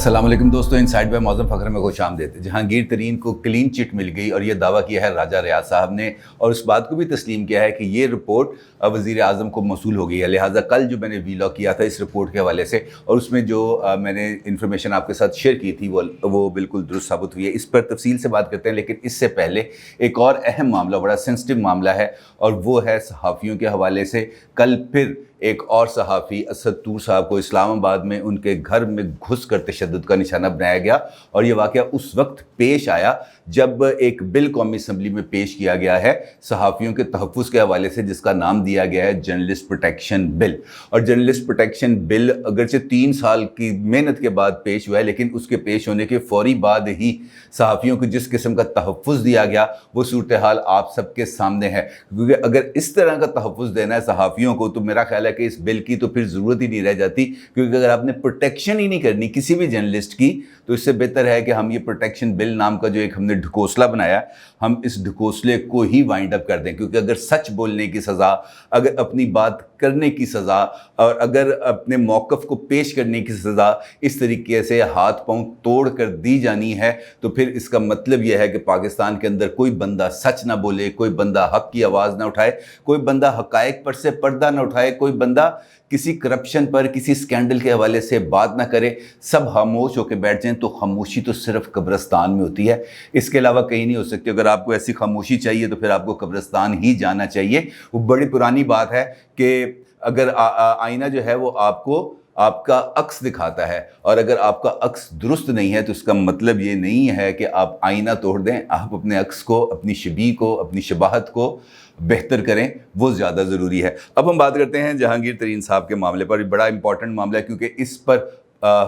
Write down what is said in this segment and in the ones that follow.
अस्सलाम वालेकुम दोस्तों, इनसाइड बाय मौज़म फ़खर में खुश आमदीद। जहांगीर तरीन को क्लीन चिट मिल गई और ये दावा किया है राजा रियाज साहब ने, और उस बात को भी तस्लीम किया है कि ये रिपोर्ट वज़ीर आज़म को मौसूल हो गई है। लिहाजा कल जो मैंने वीलॉग किया था इस रिपोर्ट के हवाले से, और उसमें जो मैंने इन्फॉर्मेशन आपके साथ शेयर की थी वो बिल्कुल दुरुस्त साबित हुई है। इस पर तफसील से बात करते हैं, लेकिन इससे पहले एक और अहम मामला, बड़ा सेंसिटिव मामला है, और वो है सहाफ़ियों के हवाले से। कल फिर एक और सहाफ़ी असद तूर साहब को इस्लामाबाद में उनके घर में घुस कर तशद्दुद का निशाना बनाया गया, और ये वाक़या उस वक्त पेश आया जब एक बिल कौमी असम्बली में पेश किया गया है सहाफ़ियों के तहफ़्फ़ुज़ के हवाले से, जिसका नाम दिया गया है जर्नलिस्ट प्रोटेक्शन बिल। और जर्नलिस्ट प्रोटेक्शन बिल अगरचे 3 साल की मेहनत के बाद पेश हुआ है, लेकिन उसके पेश होने के फ़ौरी बाद ही सहाफ़ियों को जिस किस्म का तहफ़्फ़ुज़ दिया गया वो सूरत हाल आप सबके सामने है। क्योंकि अगर इस तरह का तहफ़्फ़ुज़ देना है सहाफ़ियों को तो मेरा ख्याल है कि इस बिल की तो फिर ज़रूरत ही नहीं रह जाती, क्योंकि अगर आपने प्रोटेक्शन ही नहीं करनी किसी भी जर्नलिस्ट की तो इससे बेहतर है कि हम ये प्रोटेक्शन बिल नाम का जो एक हमने ढकोसला बनाया, हम इस ढकोसले को ही वाइंड अप कर दें। क्योंकि अगर सच बोलने की सज़ा, अगर अपनी बात करने की सज़ा, और अगर अपने मौक़िफ़ को पेश करने की सज़ा इस तरीके से हाथ पांव तोड़ कर दी जानी है, तो फिर इसका मतलब यह है कि पाकिस्तान के अंदर कोई बंदा सच ना बोले, कोई बंदा हक़ की आवाज़ ना उठाए, कोई बंदा हक़ाइक़ पर से पर्दा ना उठाए, कोई बंदा किसी करप्शन पर, किसी स्कैंडल के हवाले से बात ना करे, सब खामोश होकर बैठ जाएं। तो खामोशी तो सिर्फ कब्रिस्तान में होती है, इसके अलावा कहीं नहीं हो सकती। अगर आपको ऐसी खामोशी चाहिए तो फिर आपको कब्रिस्तान ही जाना चाहिए। वो बड़ी पुरानी बात है कि अगर आईना जो है वो आपको आपका अक्स दिखाता है, और अगर आपका अक्स दुरुस्त नहीं है तो इसका मतलब ये नहीं है कि आप आईना तोड़ दें। आप अपने अक्स को, अपनी शबीह को, अपनी शबाहत को बेहतर करें, वो ज़्यादा ज़रूरी है। अब हम बात करते हैं जहांगीर तरीन साहब के मामले पर। बड़ा इंपॉर्टेंट मामला है, क्योंकि इस पर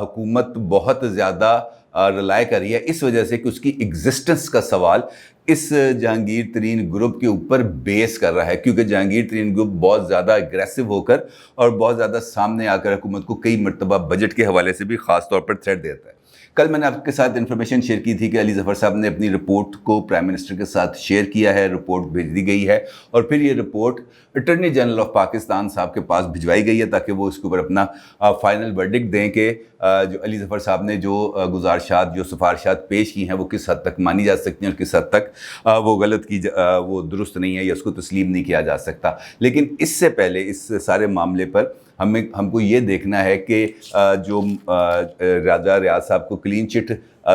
हुकूमत बहुत ज़्यादा रिलाय कर रही है, इस वजह से कि उसकी एग्जिस्टेंस का सवाल इस जहांगीर तरीन ग्रुप के ऊपर बेस कर रहा है। क्योंकि जहांगीर तरीन ग्रुप बहुत ज़्यादा अग्रेसिव होकर और बहुत ज़्यादा सामने आकर हुकूमत को कई मरतबा बजट के हवाले से भी ख़ास तौर पर थ्रेट देता है। कल मैंने आपके साथ इन्फॉर्मेशन शेयर की थी कि अली ज़फ़र साहब ने अपनी रिपोर्ट को प्राइम मिनिस्टर के साथ शेयर किया है, रिपोर्ट भेज दी गई है, और फिर ये report attorney general of Pakistan साहब के पास भिजवाई गई है ताकि वो इसके ऊपर अपना फाइनल वर्डिक्ट दें कि जो अली ज़फ़र साहब ने जो गुजारिशात, जो सिफारिशात पेश की हैं वो किस हद तक मानी जा सकती हैं और किस हद तक वो गलत वो दुरुस्त नहीं है या उसको तस्लीम नहीं किया जा सकता। लेकिन इससे पहले इस सारे मामले पर हमको ये देखना है कि जो राजा रियाज साहब को क्लीन चिट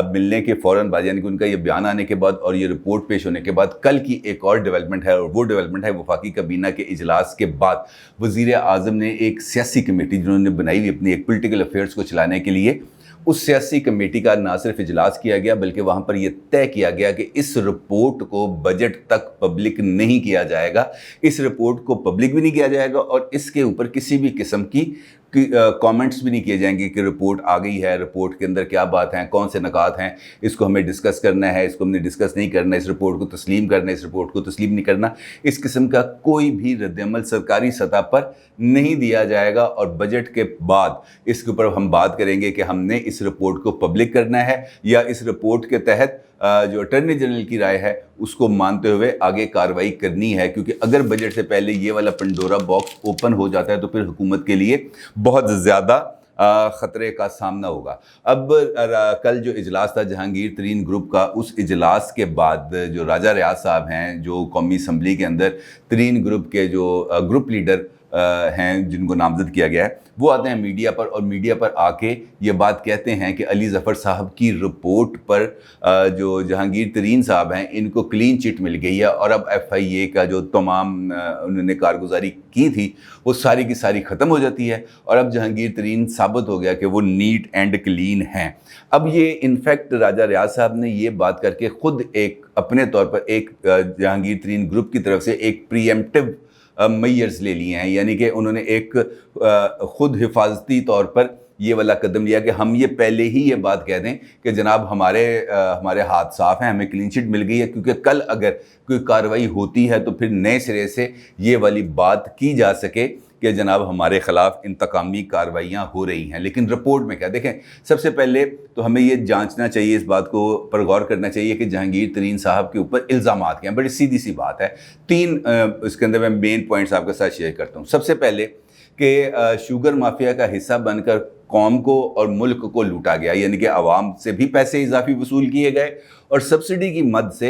मिलने के फ़ौरन बाद, यानी कि उनका ये बयान आने के बाद और ये रिपोर्ट पेश होने के बाद, कल की एक और डेवलपमेंट है, और वो डेवलपमेंट है वफाकी काबीना के इजलास के बाद वज़ीर आज़म ने एक सियासी कमेटी जिन्होंने बनाई हुई अपनी एक पॉलिटिकल अफेयर्स को चलाने के लिए, उस सियासी कमेटी का ना सिर्फ इजलास किया गया बल्कि वहाँ पर यह तय किया गया कि इस रिपोर्ट को बजट तक पब्लिक नहीं किया जाएगा, इस रिपोर्ट को पब्लिक भी नहीं किया जाएगा, और इसके ऊपर किसी भी किस्म की कमेंट्स भी नहीं किए जाएंगे कि रिपोर्ट आ गई है, रिपोर्ट के अंदर क्या बात है, कौन से नकात हैं, इसको हमें डिस्कस करना है, इसको हमने डिस्कस नहीं करना, इस रिपोर्ट को तस्लीम करना है, इस रिपोर्ट को तस्लीम नहीं करना। इस किस्म का कोई भी रद्दअमल सरकारी सतह पर नहीं दिया जाएगा, और बजट के बाद इसके ऊपर हम बात करेंगे कि हमने इस रिपोर्ट को पब्लिक करना है या इस रिपोर्ट के तहत जो अटॉर्नी जनरल की राय है उसको मानते हुए आगे कार्रवाई करनी है। क्योंकि अगर बजट से पहले ये वाला पंडोरा बॉक्स ओपन हो जाता है तो फिर हुकूमत के लिए बहुत ज़्यादा ख़तरे का सामना होगा। अब कल जो इजलास था जहांगीर तरीन ग्रुप का, उस इजलास के बाद जो राजा रियाज साहब हैं, जो कौमी असम्बली के अंदर तरीन ग्रुप के जो ग्रुप लीडर हैं जिनको नामजद किया गया है, वो आते हैं मीडिया पर, और मीडिया पर आके ये बात कहते हैं कि अली ज़फ़र साहब की रिपोर्ट पर जो जहांगीर तरीन साहब हैं इनको क्लीन चिट मिल गई है, और अब FIA का जो तमाम उन्होंने कारगुजारी की थी वो सारी की सारी ख़त्म हो जाती है, और अब जहांगीर तरीन साबित हो गया कि वो नीट एंड क्लीन हैं। अब ये इनफैक्ट राजा रियाज साहब ने ये बात करके ख़ुद एक अपने तौर पर एक जहांगीर तरीन ग्रुप की तरफ से एक प्रीएम्प्टिव मेजर्स ले लिए हैं, यानी कि उन्होंने एक ख़ुद हिफाजती तौर पर ये वाला कदम लिया कि हम ये पहले ही ये बात कह दें कि जनाब हमारे हाथ साफ़ हैं, हमें क्लीन चिट मिल गई है। क्योंकि कल अगर कोई कार्रवाई होती है तो फिर नए सिरे से ये वाली बात की जा सके कि जनाब हमारे ख़िलाफ़ इंतकामी कार्रवाइयाँ हो रही हैं। लेकिन रिपोर्ट में क्या देखें, सबसे पहले तो हमें ये जांचना चाहिए, इस बात को पर गौर करना चाहिए कि जहांगीर तरीन साहब के ऊपर इल्ज़ामात क्या हैं। बड़ी सीधी सी बात है, 3 इसके अंदर मैं मेन पॉइंट्स आपके साथ शेयर करता हूँ। सबसे पहले कि शुगर माफिया का हिस्सा बनकर قوم کو اور ملک کو لوٹا گیا، یعنی کہ عوام سے بھی پیسے اضافی وصول کیے گئے اور سبسڈی کی مد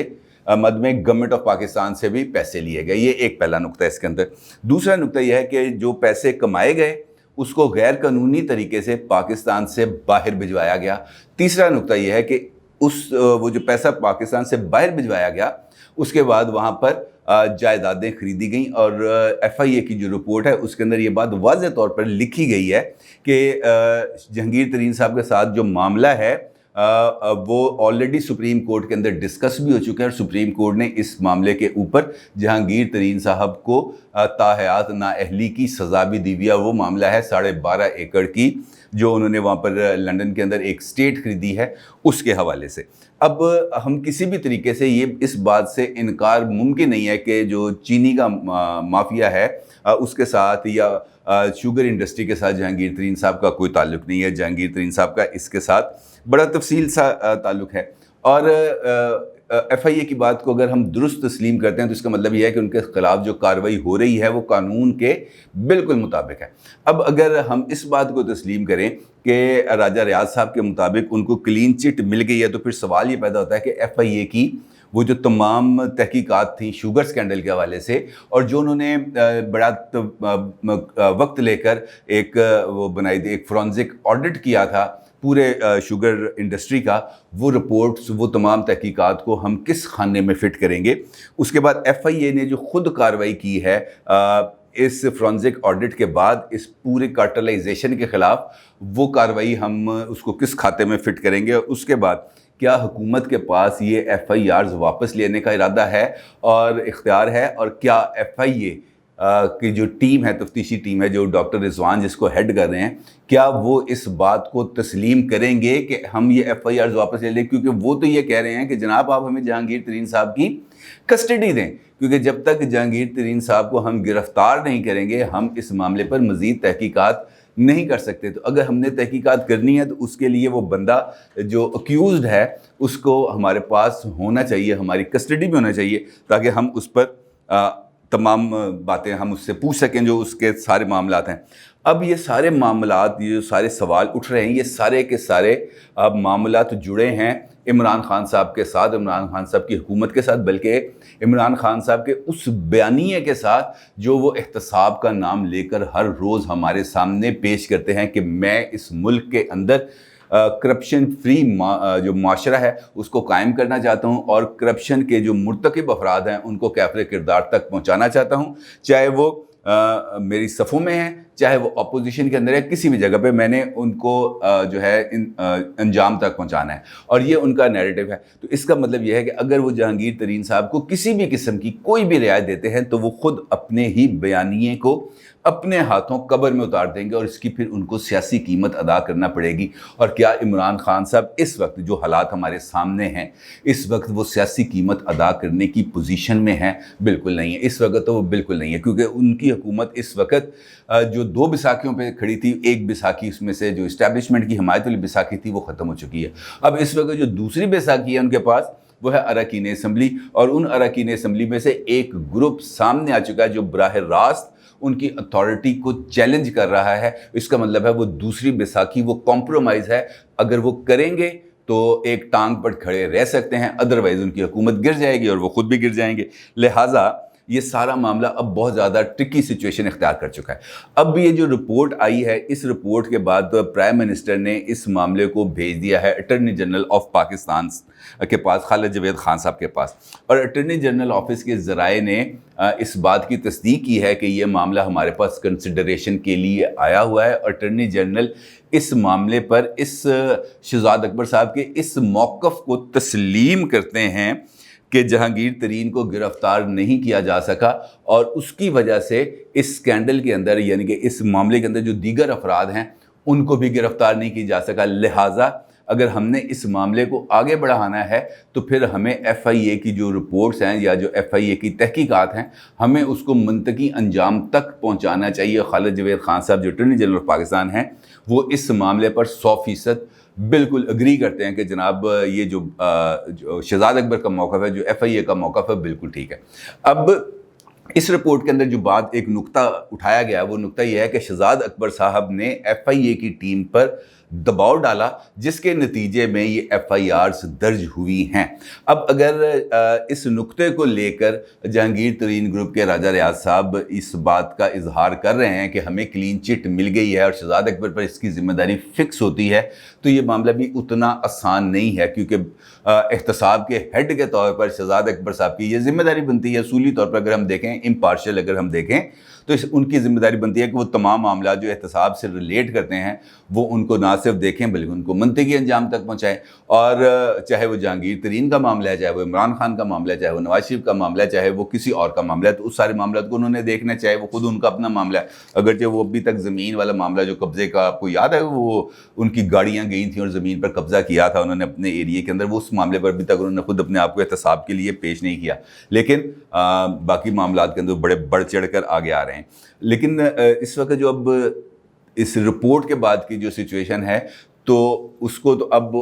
میں گورنمنٹ آف پاکستان سے بھی پیسے لیے گئے۔ یہ ایک پہلا نقطہ ہے اس کے اندر۔ دوسرا نقطہ یہ ہے کہ جو پیسے کمائے گئے اس کو غیر قانونی طریقے سے پاکستان سے باہر بھجوایا گیا۔ تیسرا نقطہ یہ ہے کہ وہ جو پیسہ پاکستان سے باہر بھجوایا گیا اس کے بعد وہاں پر جائیدادیں خریدی گئیں، اور ایف آئی اے کی جو رپورٹ ہے اس کے اندر یہ بات واضح طور پر لکھی گئی ہے کہ جہانگیر ترین صاحب کے ساتھ جو معاملہ ہے وہ آلریڈی سپریم کورٹ کے اندر ڈسکس بھی ہو چکا ہے، اور سپریم کورٹ نے اس معاملے کے اوپر جہانگیر ترین صاحب کو تاحیات نااہلی کی سزا بھی دی ہوئی ہے۔ وہ معاملہ ہے 12.5 ایکڑ کی جو انہوں نے وہاں پر لندن کے اندر ایک سٹیٹ خریدی ہے، اس کے حوالے سے۔ اب ہم کسی بھی طریقے سے یہ اس بات سے انکار ممکن نہیں ہے کہ جو چینی کا مافیا ہے اس کے ساتھ یا شوگر انڈسٹری کے ساتھ جہانگیر ترین صاحب کا کوئی تعلق نہیں ہے۔ جہانگیر ترین صاحب کا اس کے ساتھ بڑا تفصیل سا تعلق ہے، اور ایف آئی اے کی بات کو اگر ہم درست تسلیم کرتے ہیں تو اس کا مطلب یہ ہے کہ ان کے خلاف جو کارروائی ہو رہی ہے وہ قانون کے بالکل مطابق ہے۔ اب اگر ہم اس بات کو تسلیم کریں کہ راجہ ریاض صاحب کے مطابق ان کو کلین چٹ مل گئی ہے، تو پھر سوال یہ پیدا ہوتا ہے کہ ایف آئی اے کی وہ جو تمام تحقیقات تھیں شوگر سکینڈل کے حوالے سے، اور جو انہوں نے بڑا وقت لے کر ایک وہ بنائی تھی، ایک فورنزک آڈٹ کیا تھا پورے شوگر انڈسٹری کا، وہ رپورٹس وہ تمام تحقیقات کو ہم کس خانے میں فٹ کریں گے؟ اس کے بعد ایف آئی اے نے جو خود کارروائی کی ہے اس فورنزک آڈٹ کے بعد اس پورے کارٹلائزیشن کے خلاف، وہ کارروائی ہم اس کو کس کھاتے میں فٹ کریں گے؟ اور اس کے بعد کیا حکومت کے پاس یہ ایف آئی آرز واپس لینے کا ارادہ ہے اور اختیار ہے؟ اور کیا ایف آئی اے کی جو ٹیم ہے، تفتیشی ٹیم ہے جو ڈاکٹر رضوان جس کو ہیڈ کر رہے ہیں، کیا وہ اس بات کو تسلیم کریں گے کہ ہم یہ ایف آئی آرز واپس لے لیں؟ کیونکہ وہ تو یہ کہہ رہے ہیں کہ جناب آپ ہمیں جہانگیر ترین صاحب کی کسٹڈی دیں، کیونکہ جب تک جہانگیر ترین صاحب کو ہم گرفتار نہیں کریں گے ہم اس معاملے پر مزید تحقیقات نہیں کر سکتے۔ تو اگر ہم نے تحقیقات کرنی ہے تو اس کے لیے وہ بندہ جو اکیوزڈ ہے اس کو ہمارے پاس ہونا چاہیے، ہماری کسٹڈی میں ہونا چاہیے، تاکہ ہم اس پر تمام باتیں ہم اس سے پوچھ سکیں جو اس کے سارے معاملات ہیں۔ اب یہ سارے معاملات، یہ جو سارے سوال اٹھ رہے ہیں، یہ سارے کے سارے معاملات جڑے ہیں عمران خان صاحب کے ساتھ، عمران خان صاحب کی حکومت کے ساتھ، بلکہ عمران خان صاحب کے اس بیانیے کے ساتھ جو وہ احتساب کا نام لے کر ہر روز ہمارے سامنے پیش کرتے ہیں کہ میں اس ملک کے اندر کرپشن فری جو معاشرہ ہے اس کو قائم کرنا چاہتا ہوں، اور کرپشن کے جو مرتکب افراد ہیں ان کو کیفر کردار تک پہنچانا چاہتا ہوں، چاہے وہ میری صفوں میں ہیں، چاہے وہ اپوزیشن کے اندر ہے، کسی بھی جگہ پہ میں نے ان کو جو ہے انجام تک پہنچانا ہے، اور یہ ان کا نیریٹو ہے۔ تو اس کا مطلب یہ ہے کہ اگر وہ جہانگیر ترین صاحب کو کسی بھی قسم کی کوئی بھی رعایت دیتے ہیں تو وہ خود اپنے ہی بیانیے کو اپنے ہاتھوں قبر میں اتار دیں گے، اور اس کی پھر ان کو سیاسی قیمت ادا کرنا پڑے گی۔ اور کیا عمران خان صاحب اس وقت جو حالات ہمارے سامنے ہیں اس وقت وہ سیاسی قیمت ادا کرنے کی پوزیشن میں ہیں؟ بالکل نہیں ہے، اس وقت تو وہ بالکل نہیں ہے، کیونکہ ان کی حکومت اس وقت جو 2 بیساکھیوں پہ کھڑی تھی، ایک بیساکھی اس میں سے جو اسٹیبلشمنٹ کی حمایت والی بیساکھی تھی وہ ختم ہو چکی ہے۔ اب اس وقت جو دوسری بیساکھی ہے ان کے پاس وہ ہے اراکین اسمبلی، اور ان اراکین اسمبلی میں سے ایک گروپ سامنے آ چکا ہے جو براہ راست ان کی اتھارٹی کو چیلنج کر رہا ہے۔ اس کا مطلب ہے وہ دوسری بیساکھی وہ کمپرومائز ہے، اگر وہ کریں گے تو ایک ٹانگ پر کھڑے رہ سکتے ہیں، ادروائز ان کی حکومت گر جائے گی اور وہ خود بھی گر جائیں گے۔ لہٰذا یہ سارا معاملہ اب بہت زیادہ ٹرکی سچویشن اختیار کر چکا ہے۔ اب یہ جو رپورٹ آئی ہے، اس رپورٹ کے بعد پرائم منسٹر نے اس معاملے کو بھیج دیا ہے اٹارنی جنرل آف پاکستان کے پاس، خالد جاوید خان صاحب کے پاس، اور اٹارنی جنرل آفس کے ذرائع نے اس بات کی تصدیق کی ہے کہ یہ معاملہ ہمارے پاس کنسیڈریشن کے لیے آیا ہوا ہے۔ اٹارنی جنرل اس معاملے پر اس شہزاد اکبر صاحب کے اس موقف کو تسلیم کرتے ہیں کہ جہانگیر ترین کو گرفتار نہیں کیا جا سکا، اور اس کی وجہ سے اس سکینڈل کے اندر، یعنی کہ اس معاملے کے اندر جو دیگر افراد ہیں ان کو بھی گرفتار نہیں کیا جا سکا۔ لہٰذا اگر ہم نے اس معاملے کو آگے بڑھانا ہے تو پھر ہمیں ایف آئی اے کی جو رپورٹس ہیں یا جو ایف آئی اے کی تحقیقات ہیں ہمیں اس کو منطقی انجام تک پہنچانا چاہیے۔ خالد جاوید خان صاحب جو اٹارنی جنرل آف پاکستان ہیں وہ اس معاملے پر 100% بالکل اگری کرتے ہیں کہ جناب یہ جو شہزاد اکبر کا موقف ہے، جو ایف آئی اے کا موقف ہے، بالکل ٹھیک ہے۔ اب इस रिपोर्ट के अंदर जो बात एक नुक्ता उठाया गया वो नुक्ता यह है कि शहजाद अकबर साहब ने FIA की टीम पर दबाव डाला, जिसके नतीजे में ये FIRs दर्ज हुई हैं। अब अगर इस नुक्ते को लेकर जहांगीर तरीन ग्रुप के राजा रियाज साहब इस बात का इजहार कर रहे हैं कि हमें क्लीन चिट मिल गई है और शहजाद अकबर पर इसकी जिम्मेदारी फिक्स होती है, तो ये मामला भी उतना आसान नहीं है, क्योंकि एहतसाब के हेड के तौर पर शहजाद अकबर साहब की ये जिम्मेदारी बनती है। असूली तौर पर अगर हम देखें, इम्पार्शियल अगर हम देखें, तो उनकी जिम्मेदारी बनती है कि वो तमाम मामला जो एहतसाब से रिलेट करते हैं वो उनको ना सिर्फ देखें बल्कि उनको मंतकी अंजाम तक पहुँचाएँ। और चाहे वो जहांगीर तरीन का मामला है, चाहे वो इमरान खान का मामला है, चाहे वो नवाज शरीफ का मामला है, चाहे वो किसी और का मामला है, तो उस सारे मामला को उन्होंने देखना, चाहे वो खुद उनका अपना मामला है। अगरचे वो अभी तक ज़मीन वाला मामला जो कब्ज़े का, आपको याद है वो उनकी गाड़ियाँ गई थी और ज़मीन पर कब्ज़ा किया था उन्होंने अपने एरिए के अंदर, वो उस मामले पर अभी तक उन्होंने खुद अपने आप को एहतसाब के लिए पेश नहीं किया, लेकिन बाकी मामला के अंदर बड़े बढ़ चढ़ कर आगे आ रहे हैं। लेकिन इस वक्त जो अब इस रिपोर्ट के बाद की जो सिचुएशन है, तो उसको तो अब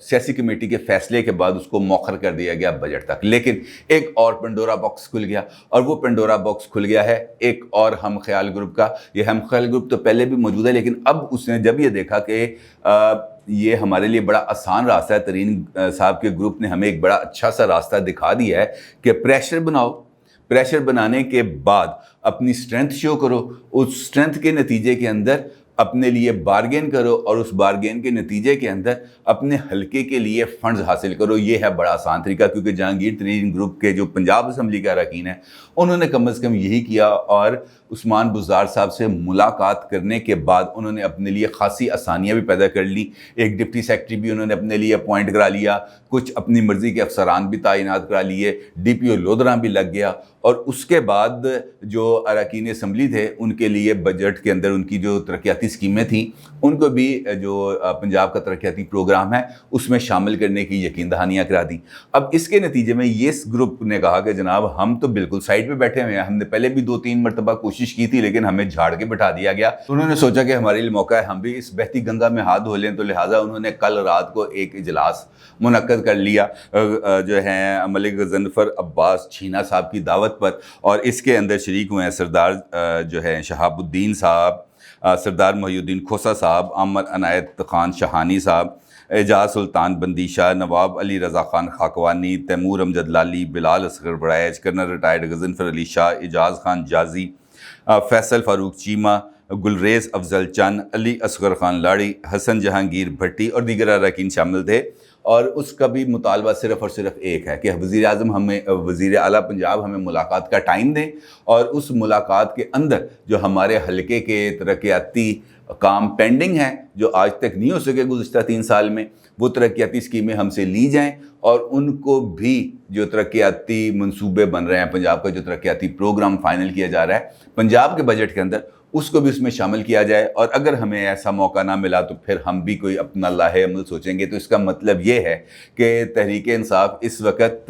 सियासी कमेटी के फैसले के बाद उसको मौखर कर दिया गया बजट तक। लेकिन एक और पेंडोरा बॉक्स खुल गया, और वो पेंडोरा बॉक्स खुल गया है एक और हम ख्याल ग्रुप का। ये हम ख्याल ग्रुप तो पहले भी मौजूद है, लेकिन अब उसने जब ये देखा कि ये हमारे लिए बड़ा आसान रास्ता है, तरीन साहब के ग्रुप ने हमें एक बड़ा अच्छा सा रास्ता दिखा दिया है कि प्रेशर बनाओ, प्रेशर बनाने के बाद अपनी स्ट्रेंथ शो करो, उस स्ट्रेंथ के नतीजे के अंदर अपने लिए बार्गेन करो, और उस बार्गेन के नतीजे के अंदर अपने हलके के लिए फंड्स हासिल करो। ये है बड़ा आसान तरीका, क्योंकि जहांगीर तरीन ग्रुप के जो पंजाब असम्बली का अरकान है उन्होंने कम अज़ कम यही किया, और उस्मान बुज़दार साहब से मुलाकात करने के बाद उन्होंने अपने लिए खासी आसानियाँ भी पैदा कर ली। एक डिप्टी सेक्रेटरी भी उन्होंने अपने लिए अपॉइंट करा लिया, कुछ अपनी मर्ज़ी के अफसरान भी तैनात करा लिए, DPO लोधरा भी लग गया, और उसके बाद जो अरकान असम्बली थे उनके लिए बजट के अंदर उनकी जो तरक्याती स्कीमें थी उनको भी जो पंजाब का तरक्याती प्रोग्राम है उसमें शामिल करने की यकीन दहानियाँ करा दी। अब इसके नतीजे में ये ग्रुप ने कहा कि जनाब हम तो बिल्कुल साइड पे बैठे हुए हैं, हमने पहले भी 2-3 मरतबा कोशिश की थी लेकिन हमें झाड़ के बैठा दिया गया। तो उन्होंने सोचा कि हमारे लिए मौका है, हम भी इस बहती गंगा में हाथ धो लें, तो लिहाजा उन्होंने कल रात को एक इजलास मुनक्कद कर लिया जो है मलिक गजनफर अब्बास छीना साहब की दावत पर, और इसके अंदर शरीक हुए हैं सरदार जो है शहाबुद्दीन साहब, सरदार मोहिउद्दीन खोसा साहब, आमर अनायत खान शहानी साहब, एजाज सुल्तान बंदीशा, नवाब अली रज़ा खान खाकवानी, तैमूर अमजद लाली, बिलाल असगर बड़ैच, कर्नल रिटायर्ड गजनफर अली शाह, एजाज खान जाजी, फैसल फारूक चीमा, गुलरेज अफजल चंद, अली असगर खान लाड़ी, हसन जहांगीर भट्टी और दीगर अरकान शामिल थे। और उसका भी मुतालबा सिर्फ़ और सिर्फ एक है कि वज़ीर आज़म हमें, वज़ीर आला पंजाब हमें मुलाकात का टाइम दें, और उस मुलाकात के अंदर जो हमारे हलके के तरक्याती काम पेंडिंग हैं जो आज तक नहीं हो सके गुज़िश्ता 3 साल में, वो तरक्याती स्कीमें हमसे ली जाएँ, और उनको भी जो तरक्याती मंसूबे बन रहे हैं, पंजाब का जो तरक्याती प्रोग्राम फाइनल किया जा रहा है पंजाब के बजट के अंदर, उसको भी उसमें शामिल किया जाए। और अगर हमें ऐसा मौका ना मिला तो फिर हम भी कोई अपना लाहे अमल सोचेंगे। तो इसका मतलब ये है कि तहरीक इंसाफ इस वक्त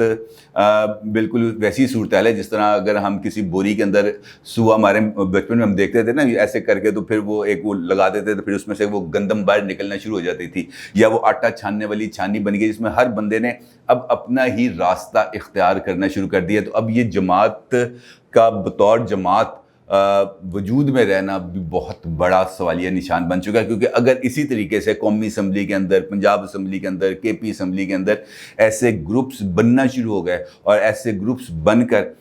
बिल्कुल वैसी सूरत है जिस तरह अगर हम किसी बोरी के अंदर सुआ, हमारे बचपन में हम देखते थे ना, ऐसे करके तो फिर वो एक वो लगा देते थे, फिर उसमें से वो गंदम बाहर निकलना शुरू हो जाती थी, या वो आटा छानने वाली छानी बन गई जिसमें हर बंदे ने अब अपना ही रास्ता इख्तियार करना शुरू कर दिया। तो अब ये जमात का बतौर जमात वजूद में रहना भी बहुत बड़ा सवालिया निशान बन चुका है, क्योंकि अगर इसी तरीके से कौमी असम्बली के अंदर, पंजाब असम्बली के अंदर, KP असम्बली के अंदर ऐसे ग्रुप्स बनना शुरू हो गए, और ऐसे ग्रुप्स बनकर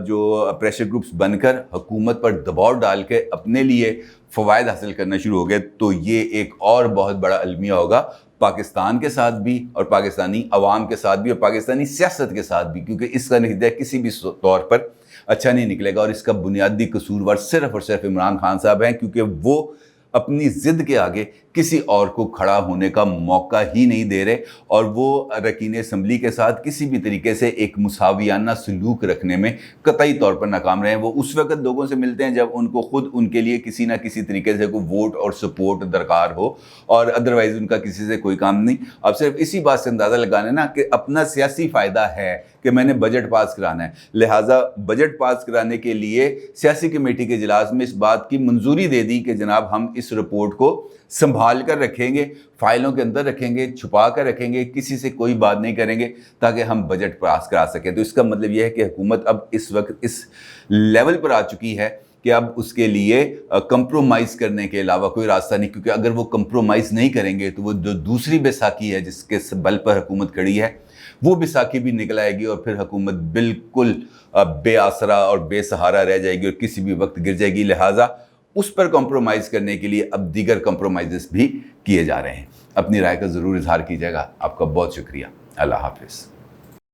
जो प्रेशर ग्रुप्स बनकर हुकूमत पर दबाव डाल के अपने लिए फ़वाइद हासिल करना शुरू हो गए, तो ये एक और बहुत बड़ा अलमिया होगा पाकिस्तान के साथ भी, और पाकिस्तानी अवाम के साथ भी, और पाकिस्तानी सियासत के साथ भी, क्योंकि इसका नतीजा किसी भी तौर पर अच्छा नहीं निकलेगा। और इसका बुनियादी कसूरवार सिर्फ़ और सिर्फ इमरान खान साहब हैं, क्योंकि वो अपनी ज़िद के आगे किसी और को खड़ा होने का मौका ही नहीं दे रहे, और वो अरकान असम्बली के साथ किसी भी तरीके से एक मुसावियाना सलूक रखने में कतई तौर पर नाकाम रहे हैं। वो उस वक्त लोगों से मिलते हैं जब उनको खुद उनके लिए किसी ना किसी तरीके से कोई वोट और सपोर्ट दरकार हो, और अदरवाइज़ उनका किसी से कोई काम नहीं। अब सिर्फ इसी बात से अंदाज़ा लगाना ना कि अपना सियासी फ़ायदा है کہ میں نے بجٹ پاس کرانا ہے، لہٰذا بجٹ پاس کرانے کے لیے سیاسی کمیٹی کے اجلاس میں اس بات کی منظوری دے دی کہ جناب ہم اس رپورٹ کو سنبھال کر رکھیں گے، فائلوں کے اندر رکھیں گے، چھپا کر رکھیں گے، کسی سے کوئی بات نہیں کریں گے تاکہ ہم بجٹ پاس کرا سکیں۔ تو اس کا مطلب یہ ہے کہ حکومت اب اس وقت اس لیول پر آ چکی ہے کہ اب اس کے لیے کمپرومائز کرنے کے علاوہ کوئی راستہ نہیں، کیونکہ اگر وہ کمپرومائز نہیں کریں گے تو وہ جو دوسری بیساکھی ہے جس کے بل پر حکومت کھڑی ہے وہ بیساکھی بھی نکل آئے گی اور پھر حکومت بالکل بے آسرا اور بے سہارا رہ جائے گی اور کسی بھی وقت گر جائے گی۔ لہٰذا اس پر کمپرومائز کرنے کے لیے اب دیگر کمپرومائزز بھی کیے جا رہے ہیں۔ اپنی رائے کا ضرور اظہار کیجیے گا۔ آپ کا بہت شکریہ۔ اللہ حافظ۔